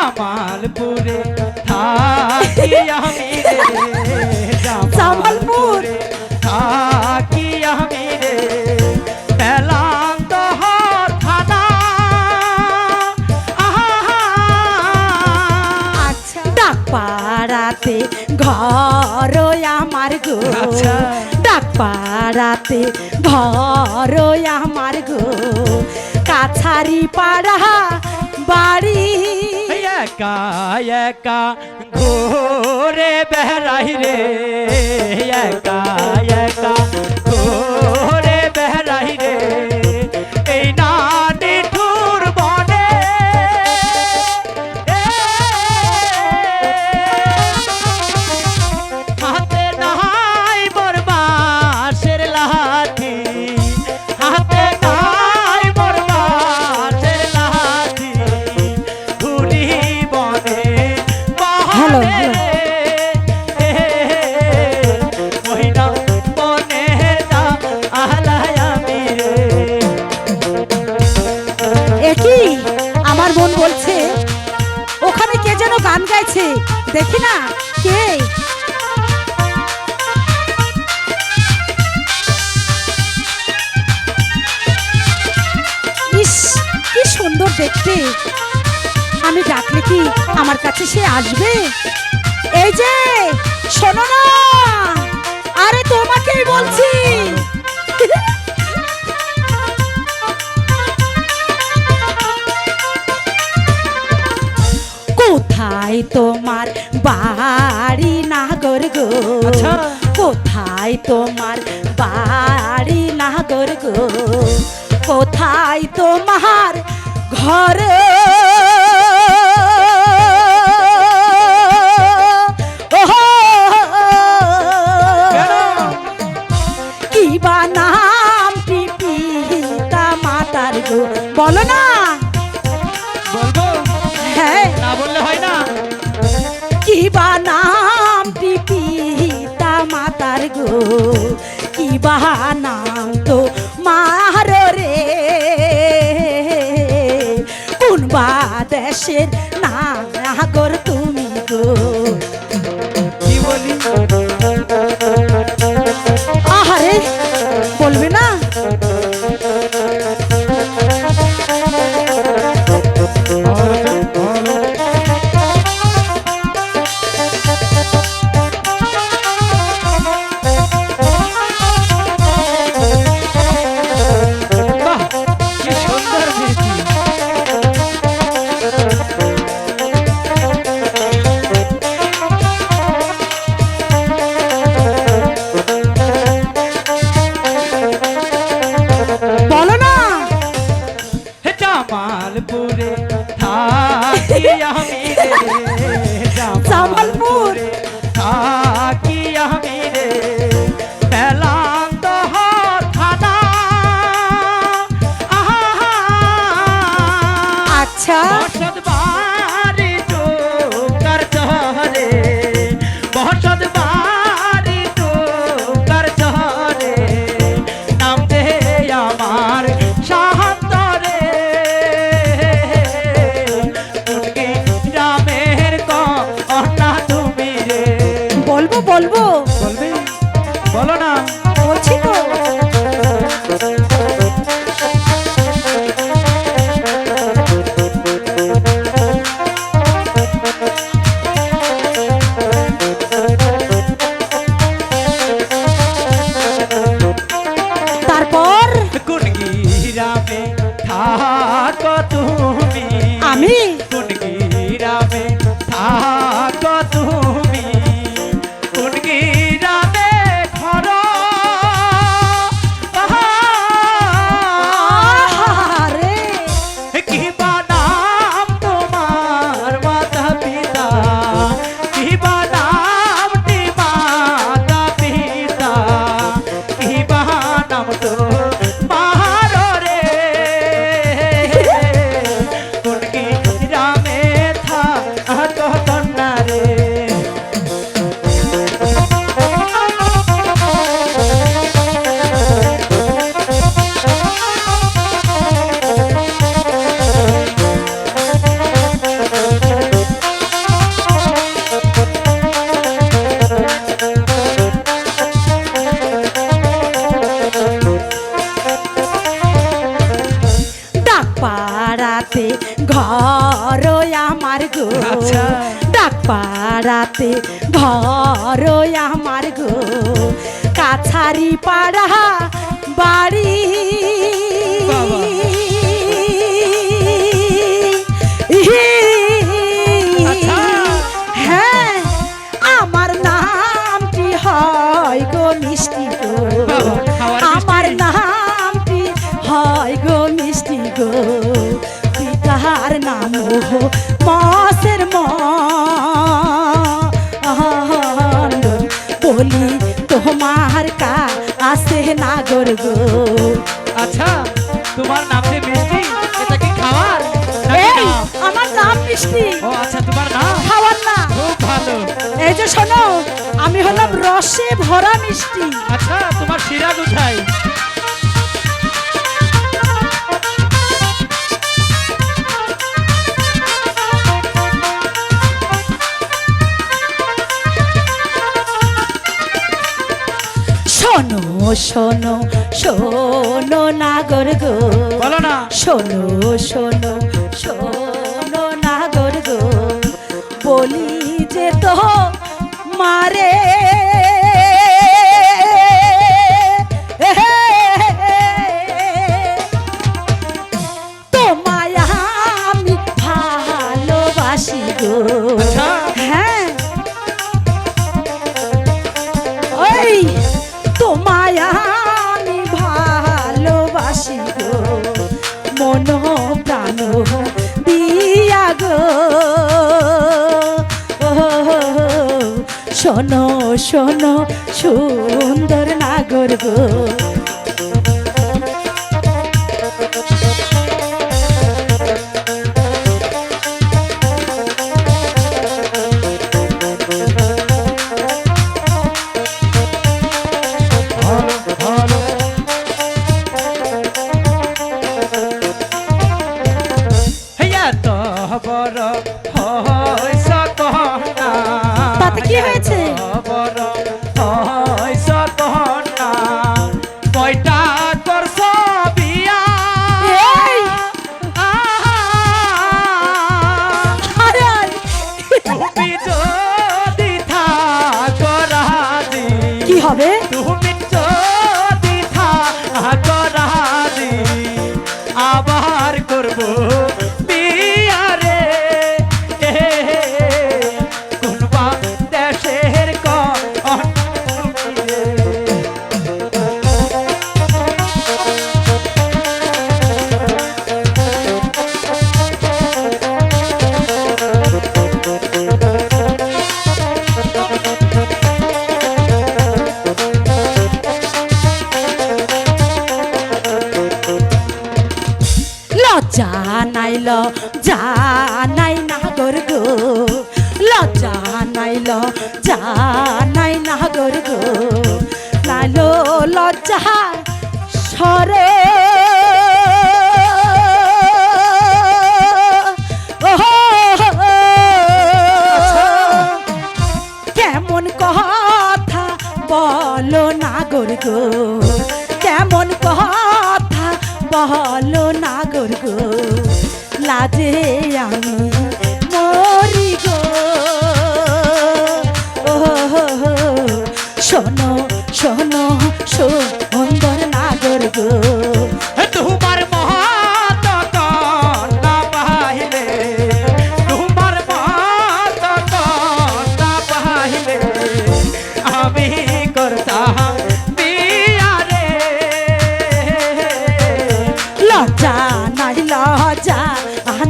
জামালপুরে থাকি আমি রে, জামালপুরে থাকি আমি রে, বেলান্দহ থানা। আচ্ছা ডাকপাড়াতে ঘর আমার গো, আচ্ছা। ডাকপাড়াতে ঘর আমার গো, কাছারি পাড়া বাড়ি। একা একা ঘোরে বেড়াই রে, একা একা ঘোরে বেড়াই রে, এই নানি ঠুর বনে। হাতে নাই মোর বাঁশের লাঠি, হাতে নাই মোর বাঁশের লাঠি, ঘুরি বনে হ্যালো, বনে রে, মহিনা বনে যা আহলায় আমি রে। একই আমার মন বলছে ওখানে কে যেন গান গাইছে, দেখি না কে। ইস কি সুন্দর দেখতে, আমি ডাকলে কি আমার কাছে সে আসবে? এই যে শোনো না, আরে তোমাকেই বলছি। কোথায় তোমার বাড়ি নাগর গো, আচ্ছা। কোথায় তোমার বাড়ি নাগর গো, কোথায় তোমার ঘর? কি বা নাম পিতা মাতার গো, বলো না। বলবো হ্যাঁ না বললে হয় না। কি বা নাম পিতা মাতার গো, কি বা নাম তো মার রে, কোন বা দেশের নাগর তুমি গো? কি বলি আহারে বলবে না। বাহ, কি সুন্দর মেয়েটি। বলো না। জামালপুরে থাকি আমি রে, জামালপুরে থাকি আমি রে, বেলান্দহ থানা। আচ্ছা বসত বাড়ি চৌকার চহরে, বসত বাড়ি চৌকার চহরে, নাম দে আমার শান্তরে, মুটকি রামের কন্যা তুমি রে। বলবো বলবো বলবে বলো না। বলছি তো। তারপর কোন গিরামে থাকো তুমি, আমি কোন গিরামে থাকো তুমি, কোন গিরামে আমার গো আচ্ছা। ডাক পাড়াতে ঘর আমার গো কাছারি পাড়া বাড়ি বাবা। আচ্ছা। হ্যাঁ আমার নামটি হয় গো মিষ্টি গো বাবা, খাওয়ার মিষ্টি। আমার নামটি হয় গো মিষ্টি গো পিতার নাম মাসের বলি তোমার কা আসে নাগর গো আচ্ছা, তোমার নাম যে মিষ্টি, এটা কি খাওয়ার নাকি এই নাম? আমার নাম মিষ্টি ও আচ্ছা, তোমার নাম খাওয়ার না খুব ভালো। এই যে শোনো আমি হলাম রসে ভরা মিষ্টি আচ্ছা, তোমার শিরা কোথায়? শোনো শোনো শোনো নাগর গো বলো না। শোনো শোনো শোনো নাগর গো বলি যে তো মারে তোমায় আমি ভালোবাসি গো আচ্ছা। হ্যাঁ ওই তোমায় আমি ভালোবাসি গো মন প্রাণ দিয়া গো শোনো শোনো সুন্দর নাগর গো হেয়া তো বড় হইছ কহনা। তাতে কি হয়েছে? বড় হইছ কহনা। কয়টা করছ বিয়া? এই! আরে আরে! তুমি যদি থাকো রাজি, কি হবে তুমি যদি থাকো রাজি, আবার করবো বিয়া রে। কোনবা দেশের লজ্জা নাই নাগর গো লজ্জা নাই নাগর গো লাইলো লজ্জা সরে কেমন কথা বলো নাগর গো কেমন কথা বলো নাগর গো লাজে আমি মরি গো শোনো শোনো সুন্দর নাগর গো তোমার মহাত না পাইলে, তোমার মহাত না পাইলে আমি করতাম বিয়া রে। লজ্জা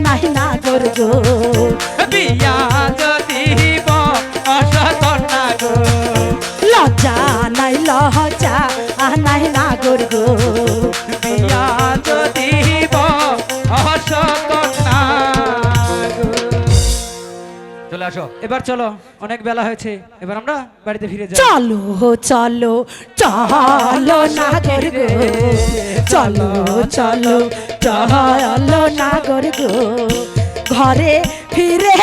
নাই নাগর গো বিয়া যদি অসকন্যা গো, লজ্জা নাই নাগর গো বিয়া যদি অসকন্যা গো। চলে আসো, এবার চলো, অনেক বেলা হয়েছে, এবার আমরা বাড়িতে ফিরে যাই। চলো চলো চলো নাগর গো চলো চলো চলো নাগর গো ঘরে ফিরে